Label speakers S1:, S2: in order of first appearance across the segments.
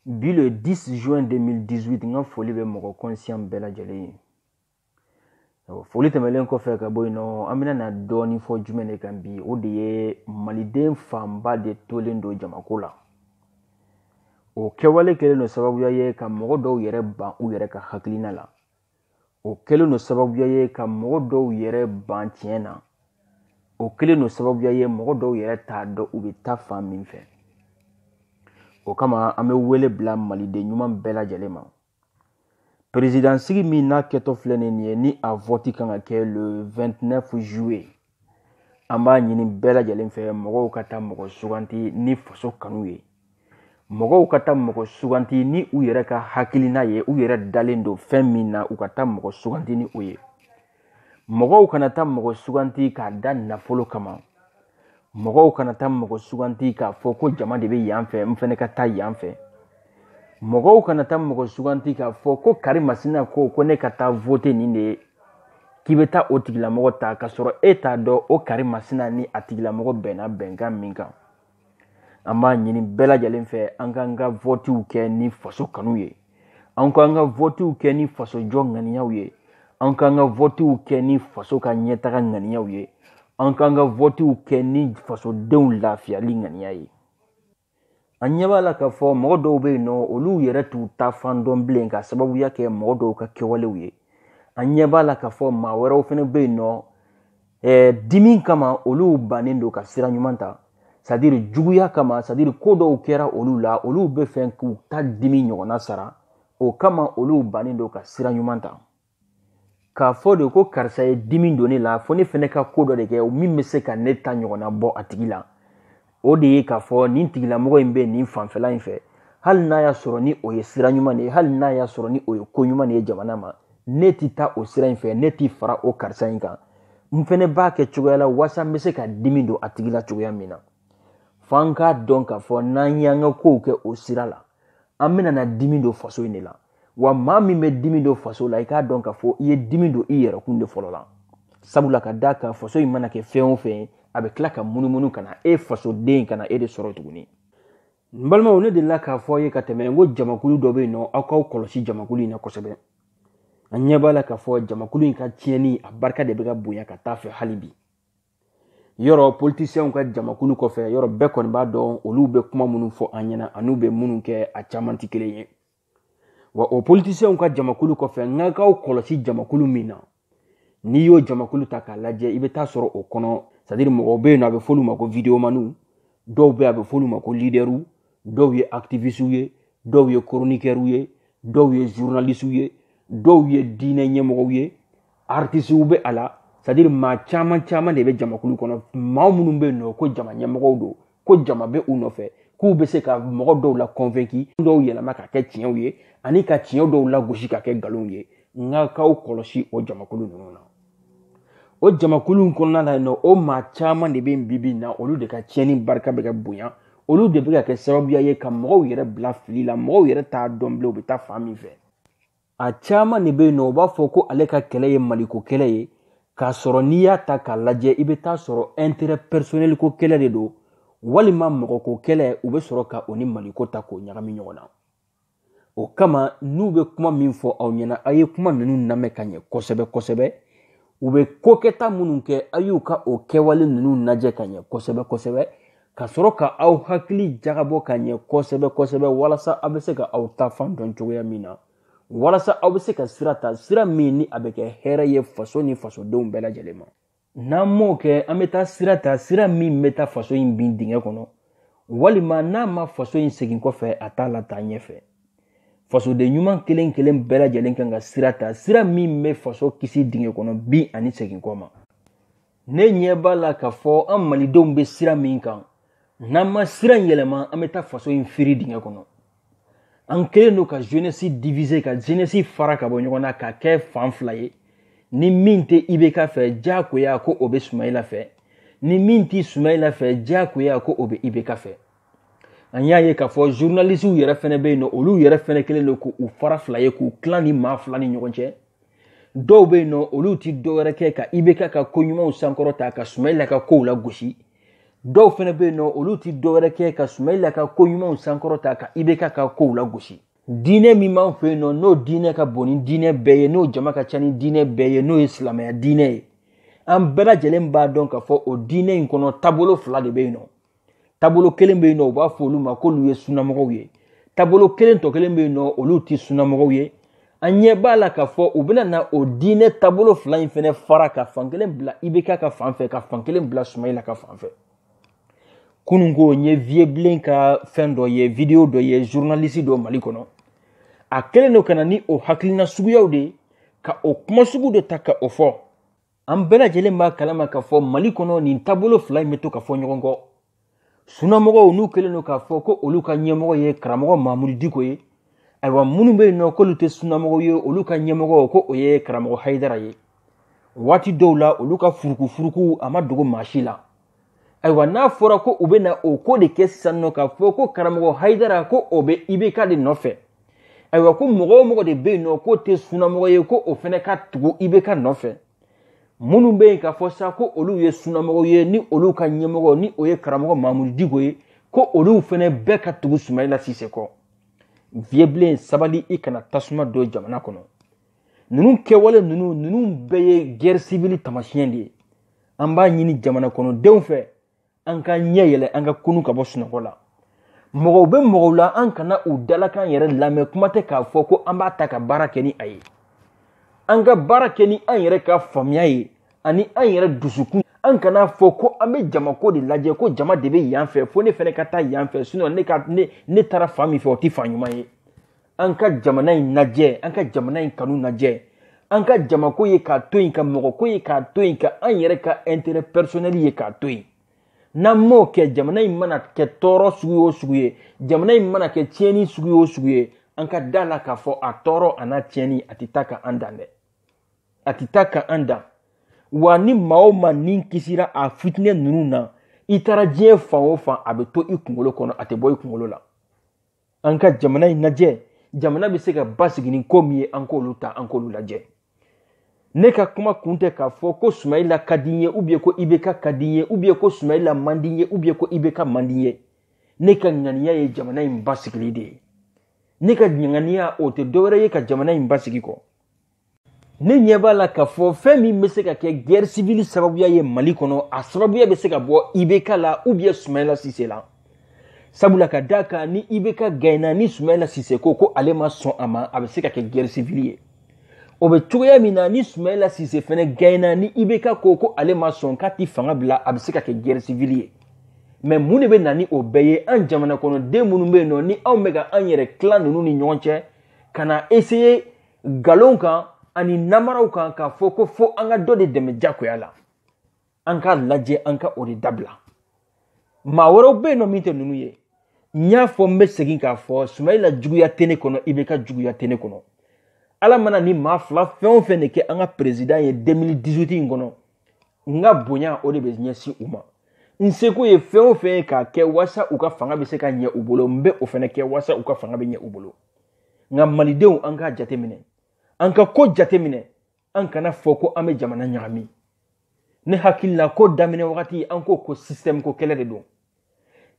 S1: Le 10 juin 2018, nga foli be mogo conscient bela jale. Foli temelen ko fe ka boy no amina na doni fo jumene kan bi o de ye maliden famba de tolendo jamakula. O kewale kele no sababu ya ye ka mogo do yere ban u yere ka haklina la. O kele no sababu ya ye ka mogo do yere ban tiena. O kele no sababu ya ye mogo do yere ta do u be ta fan min fe. O kama ame wele bla maliden nyuman bela jale ma. Président sigi min na keto flene ni a voti kan ka kɛ le 29 juillet. An b'a ɲini bɛɛ lajɛlen fɛ mɔgɔw ka taa mɔgɔ suganti ni faso kanu ye. Mɔgɔw ka taa mɔgɔ suganti ni u yɛrɛ ka hakilina ye, u yɛrɛ dalen don fɛn min na u ka taa mɔgɔ suganti ni o ye. Mɔgɔw kana taa mɔgɔ suganti k'a da nafolo kama. Mɔgɔw kana taa mɔgɔ suganti k'a fɔ ko jama de bɛ yan fɛ, n fɛnɛ ka taa yan fɛ. Mɔgɔw kana taa mɔgɔ suganti k'a fɔ ko Karim Masina ko ne ka taa voter nin de k'i bɛ taa o tigilamɔgɔ ta ka sɔrɔ e t'a dɔn o Karim Masina ni a tigilamɔgɔ bɛnna bɛnkan min kan. An b'a ɲini bɛɛ lajɛlen fɛ an k'an ka votiw kɛ ni faso kanu ye. An k'an ka votiw kɛ ni faso jɔ ŋaniyaw ye. An k'an ka votiw kɛ ni faso ka ɲɛtaga ŋaniyaw ye. An k'an ka votiw kɛ ni fasodenw lafiyali ŋaniya ye. An ɲɛ b'a la k'a fɔ mɔgɔ dɔw bɛ yen nɔ olu yɛrɛ t'u ta fan dɔn bilen ka sababuya kɛ mɔgɔ dɔw ka kɛwalew ye. An ɲɛ b'a la k'a fɔ maa wɛrɛw fana bɛ yen nɔ dimi kama olu bannen don ka sira ɲuman ta. C'est-à-dire juguya kama, c'est-à-dire ko dɔw kɛra olu la olu bɛ fɛ k'u ta dimi ɲɔgɔnna sara. O kama olu bannen don ka sira ɲuman ta. K'a fɔ de ko karisa ye dimi don ne la fo ne fana ka ko dɔ de kɛ min bɛ se ka ne ta ɲɔgɔnna bɔ a tigi la. O de ye k'a fɔ nin tigilamɔgɔ in bɛ nin fanfɛla in fɛ hali n'a y'a sɔrɔ ni o ye sira ɲuman de ye, hali n'a y'a sɔrɔ ni o ye ko ɲuman de ye jamana ma, ne tɛ taa o sira in fɛ, ne tɛ fara o karisa in kan. N fɛnɛ b'a kɛ cogoya la walasa n bɛ se ka dimi don a tigi la cogoya min na. F'an k'a dɔn k'a fɔ n'an y'an ka kow kɛ o sira la an bɛna na dimi don faso in de la. Wa maa min bɛ dimi don faso la i k'a dɔn k'a fɔ i ye dimi don i yɛrɛkun de fɔlɔ la. Sabula ka d'a kan faso in mana kɛ fɛn o fɛn a bɛ tila ka munumunu ka na e fasoden ka na e de sɔrɔ tuguni. N balimaw ne delila k'a fɔ ye ka tɛmɛ n ko jamakulu dɔ bɛ yen nɔ aw k'aw kɔlɔsi jamakulu in na kosɛbɛ. An ɲɛ b'a la k'a fɔ jamakulu in ka tiɲɛni a barika de bɛ ka bonya ka taa fɛ hali bi. Yɔrɔ politisiyɛnw ka jamakulu kɔfɛ yɔrɔ bɛɛ kɔni b'a dɔn olu bɛ kuma minnu fɔ an ɲɛna an'u bɛ minnu kɛ a caman tɛ kelen ye. Wa o politisiyɛnw ka jamakulu kɔfɛ n ka k'aw kɔlɔsi jamakulu min na. N'i y'o jamakulu ta k'a lajɛ i bɛ taa sɔrɔ o kɔnɔ c'est-à-dire mɔgɔw bɛ yen nɔ a bɛ fɔ olu ma ko vidéomaniw, dɔw bɛ a bɛ fɔ olu ma ko leaderw, dɔw ye activistes ye, dɔw ye chroniqueurs ye, dɔw ye journalistes ye, dɔw ye diinɛ ɲɛmɔgɔw ye, artistes bɛ a la, c'est-à-dire maa caman caman de bɛ jamakulu kɔnɔ. Maa minnu bɛ yen nɔ ko jama ɲɛmɔgɔw don, ko jama bɛ u nɔfɛ, k'u bɛ se ka mɔgɔ dɔw la convaincre, dɔw yɛlɛma ka kɛ tiɲɛw ye, ani ka tiɲɛ dɔw lagosi ka kɛ nkalonw ye. N ka k'aw kɔlɔsi o jamakulu ninnu na. O jamakulu in kɔnɔna la nɔ o maa caman de bɛ bi in na olu de ka tiɲɛni barika bɛ ka bonya, olu de bɛ ka kɛ sababuya ye ka mɔgɔw yɛrɛ bila fili la, mɔgɔw yɛrɛ t'a dɔn bilen u bɛ taa fan min fɛ. A caman de bɛ yen nɔ u b'a fɔ ko ale ka kɛlɛ ye maliko kɛlɛ ye, k'a sɔrɔ n'i y'a ta k'a lajɛ i bɛ taa sɔrɔ intérêt personnel ko kɛlɛ de don, walima mɔgɔko kɛlɛ u bɛ sɔrɔ ka o ni maliko ta k'o ɲagami ɲɔgɔn na. O kama n'u bɛ kuma min fɔ aw ɲɛna a ye kuma ninnu lamɛn ka ɲɛ kosɛbɛ kosɛbɛ. U bɛ kokɛta minnu kɛ a y'u ka o kɛwale ninnu lajɛ ka ɲɛ kosɛbɛ kosɛbɛ ka sɔrɔ ka aw hakili jagabɔ ka ɲɛ kosɛbɛ kosɛbɛ walasa aw bɛ se ka aw ta fan dɔn cogoya min na, walasa aw bɛ se ka sira ta sira min ni a bɛ kɛ hɛrɛ ye faso ni fasodenw bɛɛ lajɛlen ma. N'an m'o kɛ an bɛ taa sira ta sira min bɛ taa faso in bin dingɛ kɔnɔ, walima n'a ma faso in segin kɔfɛ a t'a la taa ɲɛfɛ. Fasoden ɲuman kelen kelen bɛɛ lajɛlen kan ka sira ta sira min bɛ faso kisi dingɛ kɔnɔ bin ani segin kɔ ma. Ne ɲɛ b'a la k'a fɔ an malidenw bɛ sira min kan n'an ma sira in yɛlɛma an bɛ taa faso in firi dingɛ kɔnɔ. An kɛlen don ka jeunesse diviser ka jeunesse fara ka bɔ ɲɔgɔn na ka kɛ fan fila ye. Ni min tɛ IBK fɛ diyagoya ko o bɛ Sumayila fɛ, ni min tɛ Sumayila fɛ diyagoya ko o bɛ IBK fɛ. An y'a ye k'a fɔ journalistes yɛrɛ fɛnɛ bɛ yen nɔ olu yɛrɛ fɛnɛ kɛlen don k'u fara fila ye k'u tilan ni maa fila ni ɲɔgɔn cɛ. Dɔw bɛ yen nɔ olu tɛ dɔwɛrɛ kɛ ka IBK ka ko ɲumanw sankɔrɔta ka Sumayila ka kow lagosi. dɔw fɛnɛ bɛ yen nɔ olu ti dɔwɛrɛ kɛ ka Sumayila ka ko ɲumanw sankɔrɔta ka IBK ka kow la gosi. Diinɛ min b'an fɛ yen nɔ n'o diinɛ ka bon ni diinɛ bɛɛ ye n'o jama ka ca ni diinɛ bɛɛ ye n'o ye silamɛya diinɛ ye. An bɛɛ lajɛlen b'a dɔn k'a fɔ o diinɛ in kɔnɔ taabolo fila de bɛ yen nɔ. Taabolo kelen bɛ yen nɔ u b'a fɔ olu ma k'olu ye sunnamɔgɔw ye. Taabolo kelen tɔ kelen bɛ yen nɔ olu ti sunnamɔgɔw ye. An ɲɛ b'a la k'a fɔ u bɛna na o diinɛ taabolo fila in fɛnɛ fara ka fan kelen bila IBK ka fan fɛ ka fan kelen bila Sumayila ka fan fɛ. Kunun ko n ye Vieux Bilen ka fɛn dɔ ye video dɔ ye journaliste dɔ Mali kɔnɔ. A kelen do ka na ni o hakilina suguyaw de ka o kuma sugu de ta ka o fɔ. An bɛɛ lajɛlen b'a kalama k'a fɔ Mali kɔnɔ nin taabolo fila in bɛ to ka fɔ ɲɔgɔn kɔ. Sunnamɔgɔw n'u kelen do k'a fɔ ko olu ka ɲɛmɔgɔ ye karamɔgɔ Mamudu Diko ye. Ayiwa minnu bɛ yen nɔ k'olu tɛ sunnamɔgɔw ye olu ka ɲɛmɔgɔ ko o ye karamɔgɔ Hayidara ye. Waati dɔw la olu ka furuku a ma dogo maa si la. Ayiwa n'a fɔra ko u bɛ na o ko de kɛ sisan nɔ k'a fɔ ko karamɔgɔ Hayidara ko o bɛ IBK de nɔfɛ. Ayiwa ko mɔgɔ o mɔgɔ de bɛ yen nɔ k'o tɛ sunnamɔgɔ ye ko o fɛnɛ ka tugu IBK nɔfɛ. Minnu bɛ yen k'a fɔ sa ko olu ye sunnamɔgɔw ye ni olu ka ɲɛmɔgɔ ni o ye karamɔgɔ Mamudu Diko ye ko olu fɛnɛ bɛɛ ka tugu Sumayila Sise kɔ. Vieux Bilen sabali i kana tasuma don jamana kɔnɔ. Ninnu kɛwale ninnu bɛɛ ye guerre civile tamasiyɛn de ye. An b'a ɲini jamana kɔnɔdenw fɛ an ka ɲɛ yɛlɛ an ka kunu ka bɔ sunɔgɔ la. Mɔgɔw bɛ mɔgɔw la an kana u dalakan yɛrɛ lamɛn kuma tɛ k'a fɔ ko an b'a ta ka baara kɛ ni a ye. An ka baara kɛ ni an yɛrɛ ka faamuya ye ani an yɛrɛ dusukun. An kana fɔ ko an bɛ jamako de lajɛ ko jama de bɛ yan fɛ fo ne fɛnɛ ka taa yan fɛ sinon ne taara fan min fɛ o tɛ fan ɲuman ye. An ka jamana in lajɛ an ka jamana in kanu lajɛ an ka jamako ye k'a to yen ka mɔgɔko ye k'a to yen ka an yɛrɛ ka intérêt personnel ye k'a to yen. N'an m'o kɛ jamana in mana kɛ tɔɔrɔ sugu o sugu ye jamana in mana kɛ tiɲɛni sugu o sugu ye an ka da la k'a fɔ a tɔɔrɔ a n'a tiɲɛni a tɛ taa ka an dan dɛ. A tɛ taa ka an dan. Wa ni maa o maa ni kisira a fitinɛ ninnu na i taara diɲɛ fan o fan a bɛ to i kunkolo kɔnɔ a tɛ bɔ i kunkolo la. An ka jamana in lajɛ jamana bɛ se ka basigi ni ko min ye an k'olu ta an k'olu lajɛ. Ne ka kuma kun tɛ k'a fɔ ko Sumayila ka di n ye ou bien ko IBK ka di n ye ou bien ko Sumayila man di n ye ou bien ko IBK man di n ye. Ne ka ŋaniya ye jamana in basigili de ye. Ne ka ŋaniya o tɛ dɔwɛrɛ ye ka jamana in basigi kɔ. Ne ɲɛ b'a la k'a fɔ fɛn min bɛ se ka kɛ guerre civile sababuya ye Mali kɔnɔ a sababuya bɛ se ka bɔ IBK la ou bien Sumayila Sise la. Sabula ka d'a kan ni IBK gagna ni Sumayila Sise ko ale ma sɔn a ma a bɛ se ka kɛ guerre civile ye. O bɛ cogoya min na ni Sumayila Sise fɛnɛ gagna ni IBK ko ale ma sɔn k'a ti fanga bila a bɛ se ka kɛ guerre civile ye. Mais mun de bɛ na ni o bɛɛ ye an jamana kɔnɔden minnu bɛ yen nɔ ni anw bɛ ka an yɛrɛ tila ninnu ni ɲɔgɔn cɛ ka na essayer nkalon kan ani namaraw kan k'a fɔ ko fo an ka dɔ de dɛmɛ jagoya la. An ka lajɛ an ka o de dabila. Maa wɛrɛw bɛ yen nɔ min tɛ ninnu ye. N y'a fɔ n bɛ segin k'a fɔ Sumayila juguya tɛ ne kɔnɔ IBK juguya tɛ ne kɔnɔ. Ala mana ni maa fila fɛn o fɛn de kɛ an ka président ye 2018 in kɔnɔ n ka bonya o de bɛ ɲɛsin u ma. N seko ye fɛn o fɛn ye k'a kɛ walasa u ka fanga bɛ se ka ɲɛ u bolo n bɛ o fɛnɛ kɛ walasa u ka fanga bɛ ɲɛ u bolo. Nka malidenw an k'a jateminɛ an ka ko jateminɛ an kana fɔ ko an bɛ jamana ɲagami. Ne hakili la ko daminɛ wagati an ko système ko kɛlɛ de don.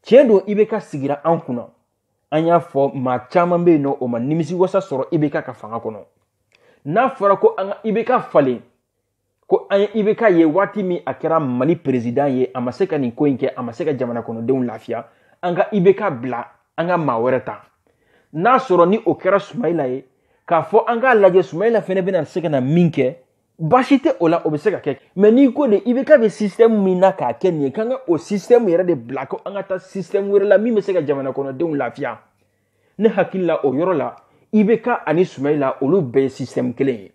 S1: Tiɲɛ don IBK sigira an kunna. An y'a fɔ maa caman bɛ yen nɔ o ma nimisi wasa sɔrɔ IBK ka fanga kɔnɔ. N'a fɔra ko an ka IBK falen ko an ye IBK ye waati min a kɛra Mali président ye a ma se ka nin ko in kɛ a ma se ka jamana kɔnɔdenw lafiya an ka IBK bila an ka maa wɛrɛ ta. N'a sɔrɔ ni o kɛra Sumayila ye k'a fɔ an k'a lajɛ Sumayila fɛnɛ bɛna se ka na min kɛ baasi tɛ o la o bɛ se ka kɛ. Mais n'i ko de IBK bɛ système min na k'a kɛ nin ye k'an ka o système yɛrɛ de bila ko an ka taa système wɛrɛ la min bɛ se ka jamana kɔnɔdenw lafiya. Ne hakili la o yɔrɔ la IBK ani Sumayila olu bɛɛ ye système kelen ye.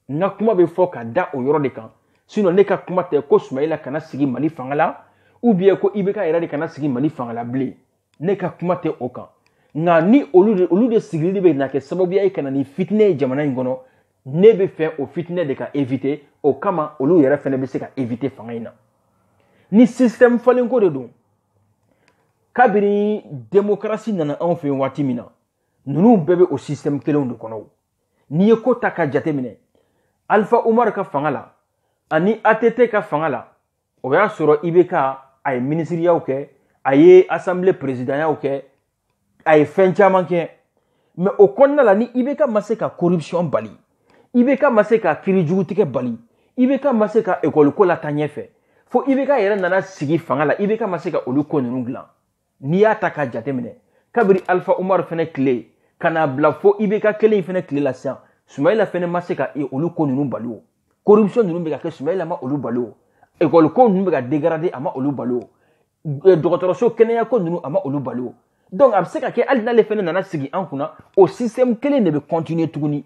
S1: N ka kuma bɛ fɔ ka da o yɔrɔ de kan. Sinon ne ka kuma tɛ ko Sumayila kana sigi Mali fanga la ou bien ko IBK yɛrɛ de kana sigi Mali fanga la bilen. Ne ka kuma tɛ o kan. Nka ni olu de sigili bɛ na kɛ sababuya ye ka na ni fitinɛ ye jamana in kɔnɔ ne bɛ fɛ o fitinɛ de ka éviter o kama olu yɛrɛ fɛnɛ bɛ se ka éviter fanga in na. Ni système falenko de don kabini démocratie nana anw fɛ waati min na ninnu bɛɛ bɛ o système kelenw de kɔnɔ. N'i ye ko ta ka jateminɛ Alpha Umar ka fanga la ani ATT ka fanga la o y'a sɔrɔ IBK a ye ministeriyaw kɛ a ye assemblée présidentielle kɛ a ye fɛn caman kɛ mais o kɔnɔna la ni IBK ma se ka corruption bali IBK ma se ka kiirijugutigɛ bali IBK ma se ka école ko la taa ɲɛfɛ fo IBK yɛrɛ nana sigi fanga la IBK ma se ka olu ko ninnu dilan n'i y'a ta k'a jateminɛ kabiri Alpha Umaru fɛnɛ tile ka n'a bila fo IBK kelen in fɛnɛ tile la sisan Soumaïla fɛnɛ ma se ka olu ko ninnu bali o corruption ninnu bɛ ka kɛ Soumaïla ma olu bali o école ko ninnu bɛ ka dégrader a ma olu bali o dɔgɔtɔrɔso kɛnɛya ko ninnu a ma olu bali o donc a bɛ se ka kɛ hali n'ale fɛnɛ nana sigi an kunna o système kelen de bɛ continuer tuguni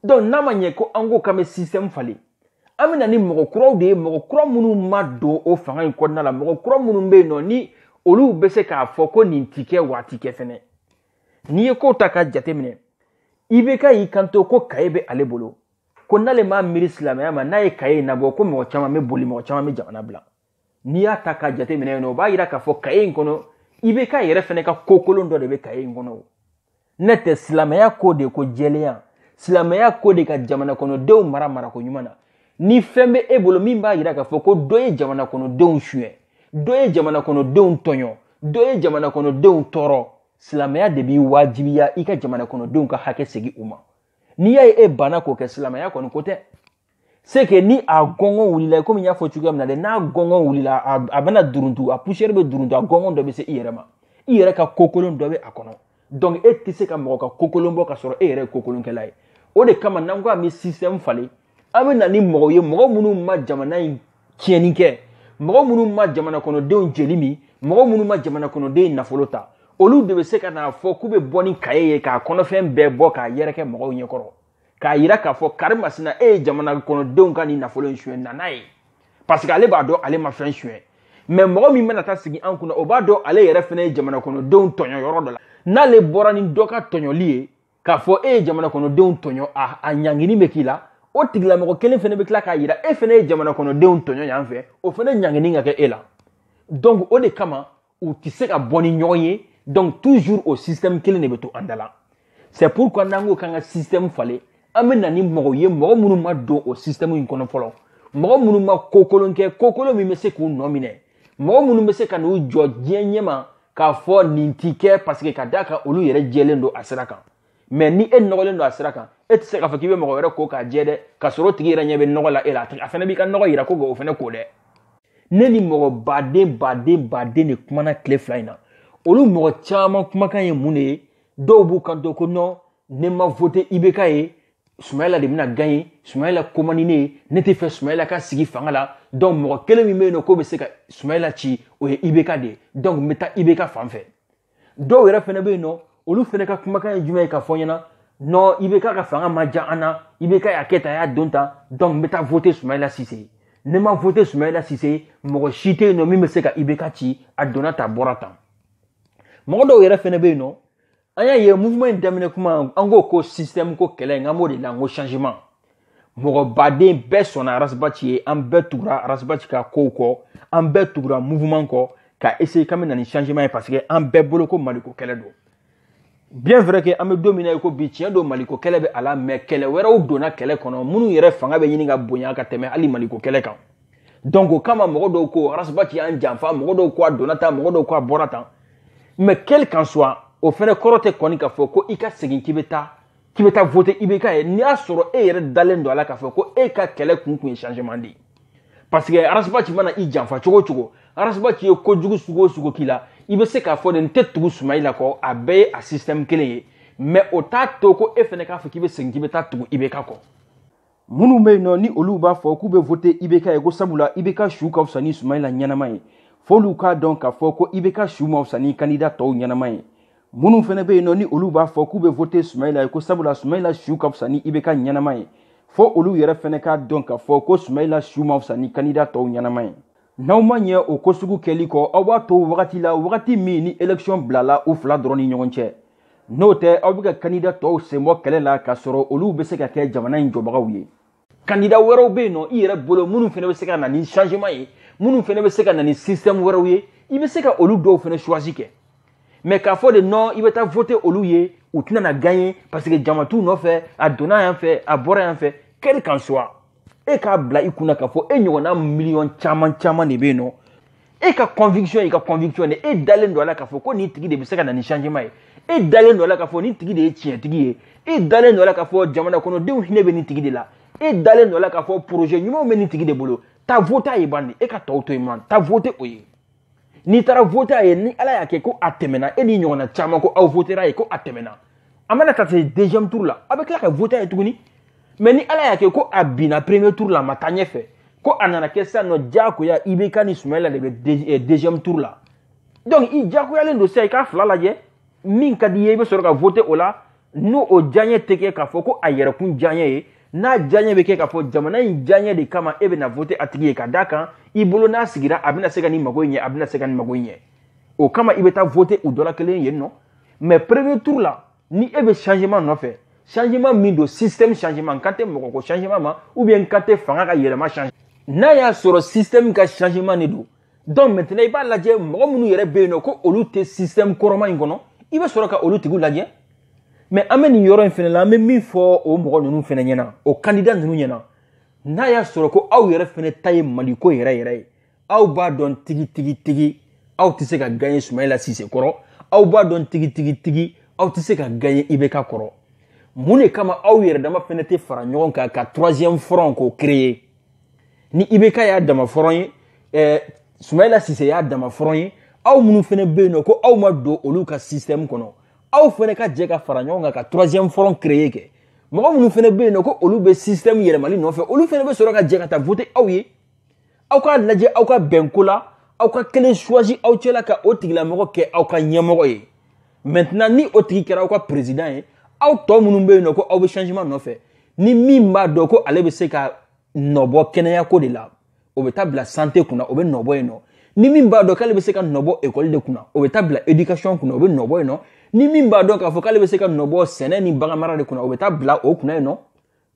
S1: donc n'a ma ɲɛ ko an ko k'an bɛ système falen an bɛ na ni mɔgɔ kuraw de ye mɔgɔ kura minnu ma don o fanga in kɔnɔna la mɔgɔ kura minnu bɛ yen nɔ ni olu bɛ se k'a fɔ ko nin ti kɛ waati kɛ fɛnɛ n'i ye ko ta k'a jateminɛ IBK y'i kanto ko kaye bɛ ale bolo ko n'ale m'a miiri silamɛya ma n'a ye kaye in labɔ ko mɔgɔ caman bɛ boli mɔgɔ caman bɛ jamana bila n'i y'a ta k'a jateminɛ yen nɔ o b'a yira k'a fɔ kaye in kɔnɔ IBK yɛrɛ fɛnɛ ka ko kolon dɔ de bɛ kaye in kɔnɔ o ne tɛ silamɛya ko de ko jɛlenya silamɛya ko de ka jamana kɔnɔdenw mara ko ɲuman na ni fɛn bɛ e bolo min b'a yira k'a fɔ ko dɔ ye jamana kɔnɔdenw suɲɛ dɔ ye jamana kɔnɔdenw tɔɲɔ dɔ ye jamana kɔnɔdenw tɔɔrɔ silamɛya de b'i wajibiya i ka jamana kɔnɔdenw ka hakɛ segin u ma n'i y'a ye e banna k'o kɛ silamɛya kɔni ko tɛ c'est que ni a gɔngɔn wulila komi n y'a fɔ cogoya min na dɛ n'a gɔngɔn wulila a bɛna duruntu a poussière bɛ duruntu a gɔngɔn dɔ bɛ se i yɛrɛ ma i yɛrɛ ka kokolon dɔ bɛ a kɔnɔ donc e tɛ se ka mɔgɔ ka kokolon bɔ ka sɔrɔ e yɛrɛ ye kokolonkɛla ye o de kama n'an ko an bɛ système falen an bɛ na ni mɔgɔw ye mɔgɔ minnu ma jamana in tiɲɛni kɛ mɔgɔ minnu ma jamana kɔnɔdenw jeli min mɔgɔ minnu ma jamana kɔnɔdenw nafolo ta olu de bɛ se ka n'a fɔ k'u bɛ bɔ ni kaye ye k'a kɔnɔfɛn bɛɛ bɔ k'a yɛrɛkɛ mɔgɔw ɲɛkɔrɔ k'a yira k'a fɔ kari masina e ye jamana kɔnɔdenw ka nin nafolo in suɲɛ na n'a ye parce que ale b'a dɔn ale ma fɛn suɲɛ mais mɔgɔ min bɛna taa sigi an kunna o b'a dɔn ale yɛrɛ fɛnɛ ye jamana kɔnɔdenw tɔɲɔ yɔrɔ dɔ la n'ale bɔra ni dɔ ka tɔɲɔli ye k'a fɔ e ye jamana kɔnɔdenw tɔɲɔ a ɲangini bɛ k'i la o tigilamɔgɔ kelen fɛnɛ bɛ tila k'a yira e fɛnɛ ye jamana kɔnɔdenw tɔɲɔ yan fɛ o fɛnɛ ɲangini ka kɛ e la donc o de kama u tɛ se ka bɔ ni ɲɔgɔn ye donc toujours o système kelen de bɛ to an da la c'est pourquoi n'an ko k'an ka système falen an bɛ na ni mɔgɔw ye mɔgɔ minnu ma don o système in kɔnɔ fɔlɔ mɔgɔ minnu ma kokolon kɛ kokolon min bɛ se k'u nɔ minɛ mɔgɔ minnu bɛ se ka n'u jɔ diɲɛ ɲɛma k'a fɔ nin ti kɛ parce que ka d'a kan olu yɛrɛ jɛlen don a sira kan mais ni e nɔgɔlen don a sira kan e tɛ se k'a fɔ k'i bɛ mɔgɔ wɛrɛ ko k'a jɛ dɛ ka sɔrɔ o tigi yɛrɛ ɲɛ bɛ nɔgɔ la e la a fana b'i ka nɔgɔ yira ko o fana ko dɛ ne ni mɔgɔ baden de kumana tile fila in na olu mɔgɔ caman kumakan ye mun de ye dɔw b'u kanto ko non ne ma voté IBK ye Soumaïla de bɛna gagner Soumaïla ko man di ne ye ne tɛ fɛ Soumaïla ka sigi fanga la donc mɔgɔ kelen min bɛ yen nɔ k'o bɛ se ka Soumaïla ci o ye IBK de ye donc n bɛ taa IBK fan fɛ dɔw yɛrɛ fɛnɛ bɛ yen nɔ olu fɛnɛ ka kumakan ye jumɛn ye k'a fɔ n ɲɛna non IBK ka fanga ma diya an na IBK y'a kɛ tan a y'a don tan donc n bɛ taa voter Soumaïla Cissé ye ne ma voter Soumaïla Cissé ye mɔgɔ si tɛ yen nɔ min bɛ se ka IBK ci a donna tan a bɔra tan mɔgɔ dɔw yɛrɛ fɛnɛ bɛ yen nɔ an y'a ye mouvement in daminɛ kuma an ko système ko kɛlɛ in an b'o de la n ko changement mɔgɔ baden bɛɛ sɔnna Arasbachi ye an bɛɛ tugura Arasbachi ka kow kɔ an bɛɛ tugura mouvement kɔ ka essayer k'an bɛ na ni changement ye parce que an bɛɛ bolo ko Maliko kɛlɛ don bien vrai que an bɛ don min na ko bi tiɲɛ don Maliko kɛlɛ bɛ a la mais kɛlɛ wɛrɛw donna kɛlɛ kɔnɔ minnu yɛrɛ fanga bɛ ɲini ka bonya ka tɛmɛ hali Maliko kɛlɛ kan donc o kama mɔgɔ dɔw ko Arasbachi y'an janfa mɔgɔ dɔw ko a donna tan mɔgɔ dɔw ko a bɔra tan mais quel qu'en soit o fɛnɛ kɔrɔ tɛ kɔni k'a fɔ ko i ka segin k'i bɛ taa voter IBK ye n'i y'a sɔrɔ e yɛrɛ dalen don a la k'a fɔ ko e ka kɛlɛ kun ye changement de ye parce que Arasbachi mana i janfa cogo o cogo Arasbachi ye kojugu sugu o sugu k'i la i bɛ se k'a fɔ nin tɛ tugu Soumaïla kɔ a bɛɛ ye a système kelen ye mais o t'a to ko e fɛnɛ k'a fɔ k'i bɛ segin k'i bɛ taa tugu IBK kɔ minnu bɛ yen nɔ ni olu b'a fɔ k'u bɛ voter IBK ye ko sabula IBK su ka fisa ni Soumaïla ɲɛnama ye f'olu k'a dɔn k'a fɔ ko IBK su ma fisa ni candidat tɔw ɲɛnama ye minnu fɛnɛ bɛ yen nɔ ni olu b'a fɔ k'u bɛ voter Soumaïla ye ko sabula Soumaïla su ka fisa ni IBK ɲɛnama ye fo olu yɛrɛ fɛnɛ k'a dɔn k'a fɔ ko Soumaïla su ma fisa ni candidat tɔw ɲɛnama ye n'aw ma ɲɛ o ko sugu kɛli kɔ aw b'a to wagati la wagati min ni élection bilala u fila dɔrɔn ni ɲɔgɔn cɛ n'o tɛ aw bɛ ka candidat tɔw sen bɔ kɛlɛ la k'a sɔrɔ olu bɛ se ka kɛ jamana in jɔbagaw ye candidat wɛrɛw bɛ yen nɔ i yɛrɛ bolo minnu fɛnɛ bɛ se ka na ni changement ye minnu fɛnɛ bɛ se ka na ni système wɛrɛw ye i bɛ se ka olu dɔw fɛnɛ choisi kɛ mais k'a fɔ de non i bɛ taa voter olu ye u tɛna na gagner parce que jama t'u nɔfɛ a donna yan fɛ a bɔra yan fɛ quel qu'en soit e k'a bila i kunna k'a fɔ e ɲɔgɔnna miliyɔn caman de bɛ yen nɔ e ka conviction ne e dalen do ala ka fo ko ni tigi de be se ka na ni changement e dalen do ala ka fo ni tigi de tien tigi e dalen do ala ka fo jamana kono de hine be ni tigi de la e dalen do ala ka fo projet nyuma me ni tigi de bolo ta voter e bandi e ka to man ta voter oye ni tara voter e ni ala ya ke ko atemena e ni nyona chama ko au votera e ko atemena amana ta se deuxième tour là avec la voter e tuguni mais ni ala ya ke ko abina premier tour là matanye fe ko anana kesa no jako ya ibeka ni Soumaïla le deuxième tour là donc i jako ya lendo say ka fla la je min ka di yebe soro ka voter ola no o janye teke ka foko ayere kun janye na janye be ke ka fo jamana in janye de kama ebe na voter atigi ka daka ibolo na sigira abina sega ni magoye abina sega ni magoye o kama ibeta voter u dola kelen yen non mais premier tour là ni ebe changement no fait changement min do système changement kante moko ko changement ma ou bien kante fanga ka yele ma change na ya soro système ka changement ne do donc maintenant il va laje mo munu yere be no ko olu te système koroma ngono ibe soro ka olu tigu laje mais ameni yoro en fene la me mi fo o mo nunu fene nyena o candidat nunu nyena na ya soro ko aw yere fene taye mali ko yere aw ba don tigi aw tise ka gagner Soumaïla Cissé koro aw ba don tigi aw tise ka gagner Ibeka koro mune kama aw yere dama fene te fara nyon ka troisième front ko créer ni Ibeka ya dama front Soumaïla Cissé ya dama front aw munu fene be no ko aw ma do olu ka système kono aw fene ka je ka fara nyon ka troisième front créer ke mo munu fene be no ko olu be système yere mali no fe olu fene be soro ka je ka ta voter aw ye aw ka laje aw ka benkola aw ka kelen choisi aw tela ka o tigila mo ke aw ka nyemo ye maintenant ni o tigi kera aw ka président ye aw to munu be no ko aw be changement no fe ni mimba do ko ale be se ka nobo kenaya ko de la o be tabla santé kuna o be nobo ye no ni mimba do kale be se ka nobo école de kuna o be tabla éducation kuna o be nobo ye no ni mimba do ka fo kale be se ka nobo sene ni bagamara de kuna o be tabla o kuna ye no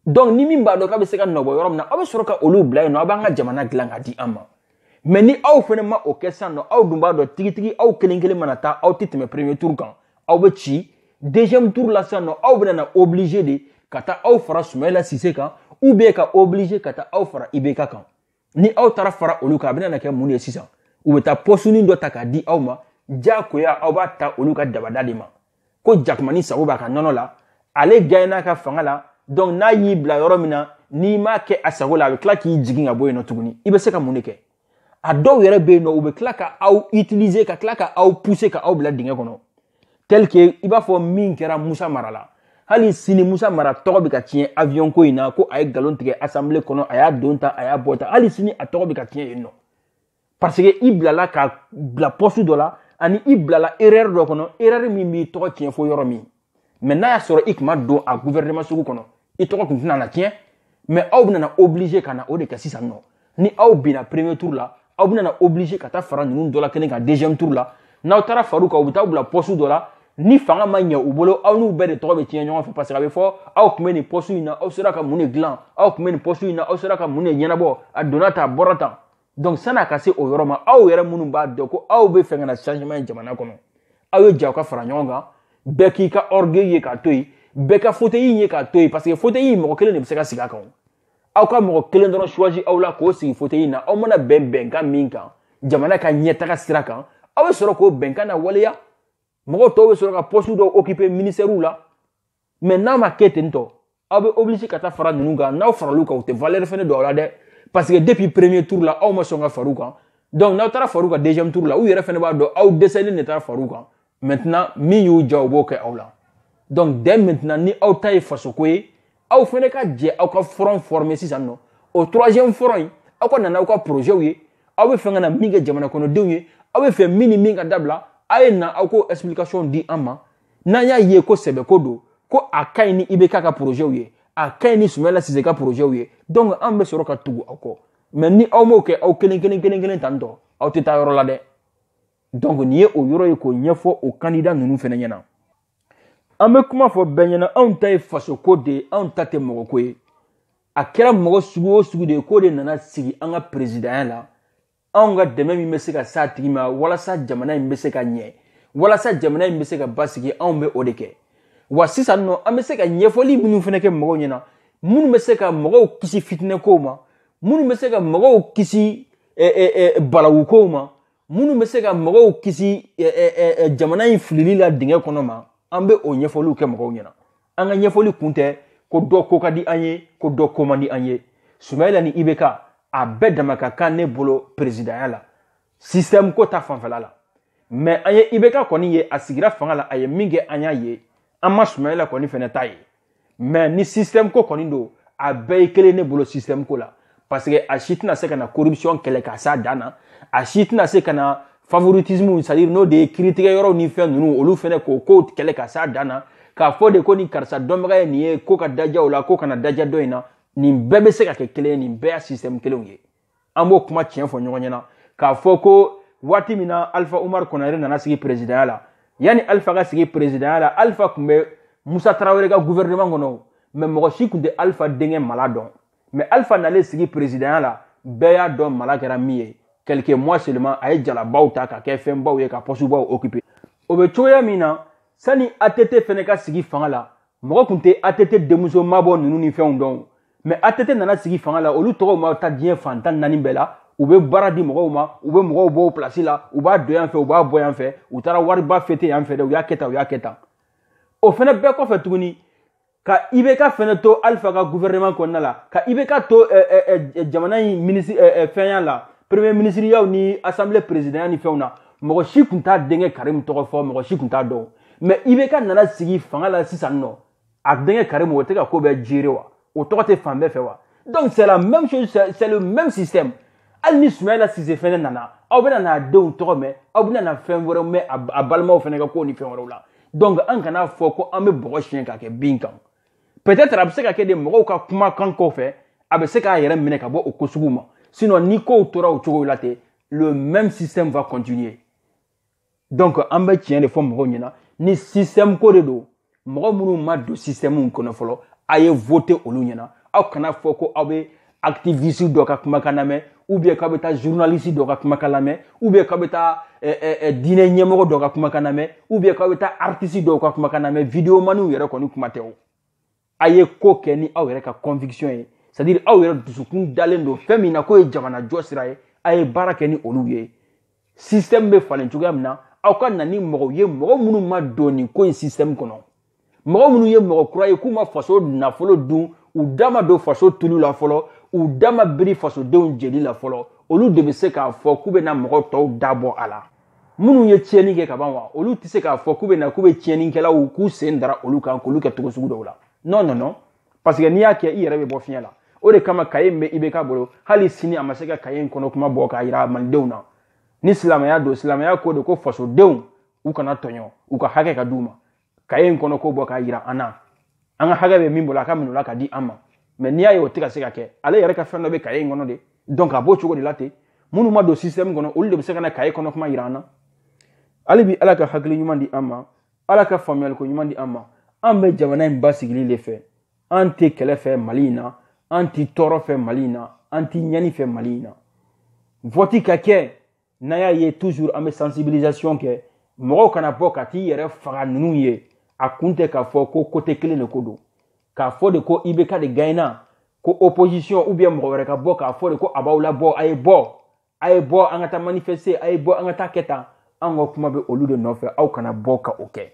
S1: donc ni mimba do ka be se ka nobo yorom na o be soro ka olu bla ye no abanga jamana glanga di ama mais ni aw fene ma o kessa no aw dumba do tigi aw kelen manata aw titime premier tour kan aw be ci deuxième tour la sa no aw be na obligé de kata aw fara Soumaïla Cissé kan ou bien ka obligé kata aw fara Ibeka kan ni aw tara fara olu ka bena na ke mun ye sisan ou be ta posuni do ta ka di aw ma jako ya aw ba ta olu ka dabada de ma ko jakmani sago ba ka nono la ale gayna ka fanga la donc na yi bla yoro mina ni ma ke asago la be kla ki jigin abo no tuguni ibe se ka mun ke a do yere be no ube kla ka aw utiliser ka kla ka aw pousser ka aw bla dinga kono tel que iba fo min kera Moussa Marala hali sini Moussa Mara togo bi ka tien avion ko ina ko ay galon tige assemblée kono aya donta aya bota hali sini a togo bi ka tien no parce que ibla la ka bla poste do la ani ibla la erreur do kono erreur mi mi togo tien fo yoro mi maintenant ya soro ikma do a gouvernement sugu kono i togo kun na tien mais aw bina na obligé kana o de ka sisa no ni aw bina premier tour la aw bina na obligé ka ta fara nunu do la kenen ka deuxième tour la na tara faruka u bita bla poste do la ni fanga manya u bolo aw nu be de togo be tien nyon fa parce que be fo aw kuma ni poste ina aw sera ka mune glan aw kuma ni poste ina aw sera ka mune nyenabo a donata borata donc sana ka se o yoroma aw yere munu ba de ko aw be fenga na changement jamana kono aw yo jaw ka fara nyonga be ki ka orgueil ka toyi be ka fauteuil ye ka toyi parce que fauteuil mo kelen ne be se ka siga kan aw ka mo kelen do choisi aw la ko si fauteuil na aw mona ben ka minka jamana ka nyeta ka sira kan aw soro ko ben ka na waleya mo to be soro ka poste do occuper ministère la mais na ma ketento aw be obligé ka ta fara nunga na fara luka o te valeur fene do la de parce que depuis premier tour là aw ma songa faruka donc na tara faruka deuxième tour là ou yere fene ba do aw décédé ne tara faruka maintenant mi yu jawbo ke aw la donc dès maintenant ni aw tay faso ko aw fene ka je aw ka front formé si no au troisième front aw ko nana aw ka projet wi aw be fenga na minga jamana kono dewe aw be fe mini minga dabla ay na aw ko explication di ama na ya ye ko sebe ko do ko akay ni Ibeka ka projet wi akay ni Soumaïla Cissé ka projet wi donc an be soro ka tugu ako mais ni aw mo ke aw kelen tanto aw teta yoro la de donc ni ye o yoro ko nyefo o candidat nunu fene nyana ame kuma fo benyana an tay faso ko de an tate mogo ko ye a kera mogo sugu de ko de nana sigi an ga président la an ga deme mi be se ka sa tigi ma wala sa jamana mi be se ka nye wala sa jamana mi be se ka basigi an be o de ke wa sisan no an be se ka nyefoli munu fene ke mogo nyana munu be se ka mogo kisi fitne ko ma munu be se ka mogo kisi balawu ko ma minnu bɛ se ka mɔgɔw kisi jamana in filili la dingɛ kɔnɔ ma an bɛ o ɲɛfɔliw kɛ mɔgɔw ɲɛna an ka ɲɛfɔli kun tɛ ko dɔ ko ka di an ye ko dɔ ko man di an ye Soumaïla ni IBK a bɛɛ dama ka kan ne bolo présidentya la système ko ta fanfɛla la mais an ye IBK kɔni ye a sigira fanga la a ye min kɛ an y'a ye an ma Soumaïla kɔni fɛnɛ ta ye mais ni système ko kɔni don a bɛɛ ye kelen ne bolo système ko la parce que a si tɛna se ka na corruption kɛlɛ ka s'a dan na a si tɛna se ka na favoritisme c'est-à-dire n'o de ye kiiritigɛ yɔrɔw ni fɛn ninnu olu fɛnɛ k'o ko kɛlɛ ka s'a dan na k'a fɔ de ko ni karisa dɔnbaga ye nin ye ko ka daja o la ko kana daja dɔ in na nin bɛɛ bɛ se ka kɛ kelen ye nin bɛɛ y'a système kelenw ye an b'o kuma tiɲɛ fɔ ɲɔgɔn ɲɛna k'a fɔ ko waati min na Alpha Umar Konare nana sigi présidentya la yanni Alpha ka sigi présidentya la Alpha tun bɛ Musa Tarawele ka gouvernement kɔnɔ mais mɔgɔ si tun tɛ Alpha denkɛ mala dɔn mais Alpha nalen sigi présidentya la bɛɛ y'a dɔn mala kɛra min ye quelques mois seulement a ye jalabaw ta ka kɛ fɛnbaw ye ka postubaw occuper o bɛ cogoya min na sani ATT fɛnɛ ka sigi fanga la mɔgɔ tun tɛ ATT denmuso mabɔ ninnu ni fɛnw dɔn mais ATT nana sigi fanga la olu tɔgɔw ma taa diɲɛ fantan naani bɛɛ la u bɛ baara di mɔgɔw ma u bɛ mɔgɔw bɔ o place la u b'a don yan fɛ u b'a bɔ yan fɛ u taara wariba fêter yan fɛ dɛ u y'a kɛ tan u y'a kɛ tan o fɛnɛ bɛɛ kɔfɛ tuguni ka IBK fɛnɛ to Alpha ka gouvernement kɔnɔna la ka IBK to jamana in ministre fɛnya la premier ministre yaw ni assemblée présidentielle ni fɛnw na mɔgɔ si tun t'a denkɛ Karim tɔgɔ fɔ mɔgɔ si tun t'a dɔn mais IBK nana sigi fanga la sisan nɔ a denkɛ Karim o tɛ ka ko bɛɛ gérer wa o tɔgɔ tɛ fan bɛɛ fɛ wa donc c'est la même chose c'est le même système hali ni Soumaïla Cissé fɛnɛ nana aw bɛna n'a denw tɔgɔ mɛn aw bɛna na fɛn wɛrɛw mɛn a balimaw fɛnɛ ka ko ni fɛn wɛrɛw la donc an kana fɔ ko an bɛ bɔgɔ siɲɛ ka kɛ bin kan peut-être a bɛ se ka kɛ de mɔgɔw ka kumakan kɔfɛ a bɛ se k'a yɛrɛ minɛ ka bɔ o ko sugu ma sinon ni kow tora o cogo la ten le même système va continuer donc an bɛ tiɲɛ de fɔ mɔgɔw ɲɛna ni système ko de don mɔgɔ minnu ma don système kɔnɔ fɔlɔ a ye voter olu ɲɛna aw kana fɔ ko aw bɛ activiste dɔ ka kumakan lamɛn ou bien k'aw bɛ taa journaliste dɔ ka kumakan lamɛn ou bien k'aw bɛ taa diinɛ ɲɛmɔgɔ dɔ ka kumakan lamɛn ou bien k'aw bɛ taa artiste dɔw ka kumakan lamɛn vidéomaniw yɛrɛ kɔni kuma tɛ o a ye ko kɛ ni aw yɛrɛ ka conviction ye c'est-à-dire aw yɛrɛ dusukun dalen don fɛn min na k'o ye jamana jɔ sira ye a ye baara kɛ ni olu ye système bɛ falen cogoya min na aw ka na ni mɔgɔw ye mɔgɔ minnu ma don nin ko in système kɔnɔ mɔgɔ minnu ye mɔgɔ kura ye k'u ma faso nafolo dun u da ma don faso tulu la fɔlɔ u da ma biri fasodenw jeli la fɔlɔ olu de bɛ se k'a fɔ k'u bɛna mɔgɔ tɔw dabɔ a la minnu ye tiɲɛni kɛ ka ban wa olu tɛ se k'a fɔ k'u bɛ tiɲɛnikɛlaw k'u sen dara olu kan k'olu kɛ cogo sugu dɔw la non parce que n'i y'a kɛ i yɛrɛ bɛ bɔ fiɲɛ la o de kama kaye min bɛ IBK bolo hali sini a ma se ka kaye in kɔnɔ kuma bɔ k'a jira malidenw na ni silamɛya don silamɛya ko de ko fasodenw u kana tɔɲɔ u ka hakɛ ka d'u ma kaye in kɔnɔ ko bɔ k'a jira an na an ka hakɛ bɛ min bolo a ka minɛ o la ka di an ma mais n'i y'a ye o tɛ ka se ka kɛ ale yɛrɛ ka fɛn dɔ bɛ kaye in kɔnɔ de donc a b'o cogo de la ten minnu ma don système kɔnɔ olu de bɛ se ka na kaye kɔnɔ kuma jira an na hali bi ala ka hakili ɲuman di an ma ala ka faamuyaliko ɲuman di an ma an bɛ jamana in basigili de fɛ an tɛ kɛlɛ fɛ Mali in na an tɛ tɔɔrɔ fɛ Mali in na an tɛ ɲani fɛ Mali in na vote ka kɛ n'a y'a ye toujours an bɛ sensibilisation kɛ mɔgɔw kana bɔ ka t'i yɛrɛ faga ninnu ye a kun tɛ k'a fɔ ko côté kelen de ko don k'a fɔ de ko IBK de gagnera ko opposition ou bien mɔgɔ wɛrɛ ka bɔ k'a fɔ de ko a b'aw labɔ a ye bɔ an ka taa manifester a ye bɔ an ka taa kɛ tan an ka kuma bɛ olu de nɔfɛ aw kana bɔ ka o kɛ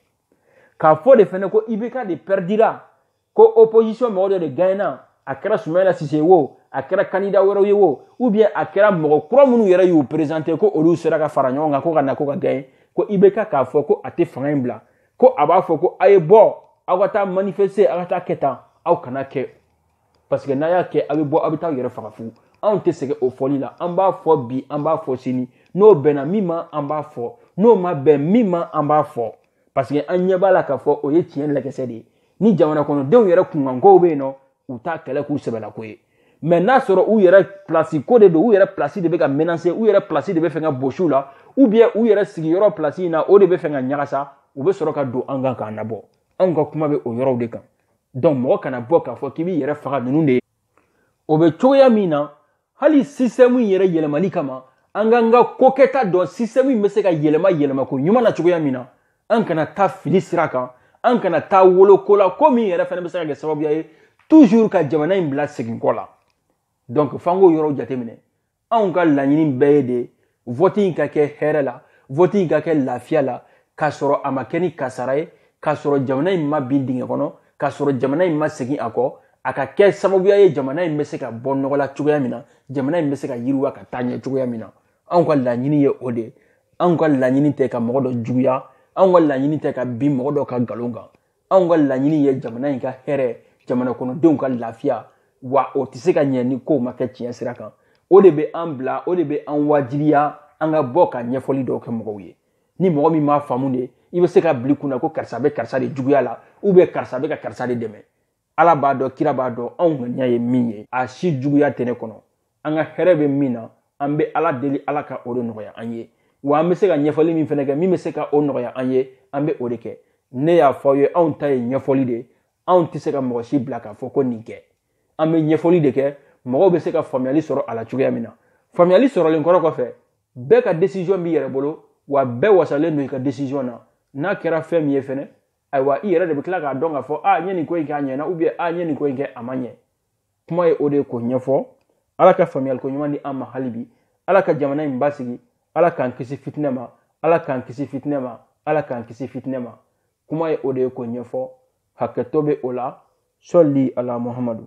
S1: k'a fɔ de fɛnɛ ko IBK de perdira ko opposition mɔgɔ dɔ de gagnera a kɛra Soumaïla Cissé wo a kɛra candidat wɛrɛw ye wo ou bien a kɛra mɔgɔ kura minnu yɛrɛ y'u présenter ko olu sera ka fara ɲɔgɔn kan ko ka na ko ka gagner ko IBK k'a fɔ ko a tɛ fanga in bila ko a b'a fɔ ko a ye bɔ aw ka taa manifester aw ka taa kɛ tan aw kana kɛ parce que n'a y'a kɛ a bɛ bɔ aw bɛ taa yɛrɛ faga fu anw tɛ sɛgɛn o fɔli la an b'a fɔ bi an b'a fɔ sini n'o bɛnna min ma an b'a fɔ n'o ma bɛn min ma an b'a fɔ parce que an ɲɛ b'a la k'a fɔ o ye tiɲɛ lɛkɛsɛ de ye ni jamana kɔnɔdenw yɛrɛ kunkankow bɛ yen nɔ u t'a kɛlɛ k'u sɛbɛlako ye mais n'a sɔrɔ u yɛrɛ place ko de don u yɛrɛ place de bɛ ka menacer u yɛrɛ place de bɛ fɛ ka bosi u la ou bien u yɛrɛ sigiyɔrɔ place in na o de bɛ fɛ ka ɲagasa u bɛ sɔrɔ ka don an kan k'an labɔ anw ka kuma bɛ o yɔrɔw de kan donc mɔgɔ kana bɔ k'a fɔ k'i b'i yɛrɛ faga ninnu de ye o bɛ cogoya min na hali système in yɛrɛ yɛlɛmali kama an k'an ka kokɛta dɔn système in bɛ se ka yɛlɛma ko ɲuman na cogoya min na an kana taa fili sira kan an kana taa woloko la ko min yɛrɛ fana bɛ se ka kɛ sababuya ye toujours ka jamana in bila segin kɔ la donc f'an k'o yɔrɔw jateminɛ anw ka laɲini bɛɛ ye de vote in ka kɛ hɛrɛ la vote in ka kɛ lafiya la k'a sɔrɔ a ma kɛ ni kasara ye k'a sɔrɔ jamana in ma bin dingɛ kɔnɔ k'a sɔrɔ jamana in ma segin a kɔ a ka kɛ sababuya ye jamana in bɛ se ka bɔ nɔgɔ la cogoya min na jamana in bɛ se ka yiriwa ka taa ɲɛ cogoya min na anw ka laɲini ye o de anw ka laɲini tɛ ka mɔgɔ dɔ juguya anw ka laɲini tɛ ka bin mɔgɔ dɔ ka nkalon kan anw ka laɲini ye jamana in ka hɛrɛ jamana kɔnɔdenw ka lafiya wa o tɛ se ka ɲɛ ni kow ma kɛ tiɲɛ sira kan o de bɛ an bila o de bɛ an wajibiya an ka bɔ ka ŋɛfɔli dɔw kɛ mɔgɔw ye ni mɔgɔ min m'a faamu de i bɛ se ka bila i kunna ko karisa bɛ karisa de juguya la karisa bɛ ka karisa de dɛmɛ ala b'a dɔn kira b'a dɔn anw ŋaniya ye min ye a si juguya tɛ ne kɔnɔ an ka hɛrɛ bɛ min na an bɛ ala deli ala ka o de nɔgɔya an ye wa an bɛ se ka ɲɛfɔli min fɛnɛ kɛ min bɛ se ka o nɔgɔya an ye an bɛ o de kɛ ne y'a fɔ aw ye anw ta ye ɲɛfɔli de anw tɛ se ka mɔgɔ si bila k'a fɔ ko nin kɛ an bɛ ɲɛfɔli de kɛ mɔgɔw bɛ se ka faamuyali sɔrɔ a la cogoya min na faamuyali sɔrɔlen kɔrɔ kɔfɛ bɛɛ ka décision b'i yɛrɛ bolo wa bɛɛ wasalen don i ka décision na n'a kɛra fɛn min ye fɛnɛ ayiwa i yɛrɛ de bɛ tila k'a dɔn k'a fɔ n ye nin ko in kɛ a ɲɛna n ye nin ko in kɛ a ma ɲɛ kuma ye o de ye k'o ɲɛfɔ ala ka faamuyaliko ɲuman di an ma hali bi ala ka jamana in basigi ala k'an kisi fitinɛ ma ala k'an kisi fitinɛ ma ala k'an kisi fitinɛ ma kuma ye o de ye k'o ɲɛfɔ hakɛto bɛ o la sɔli ala muhamadu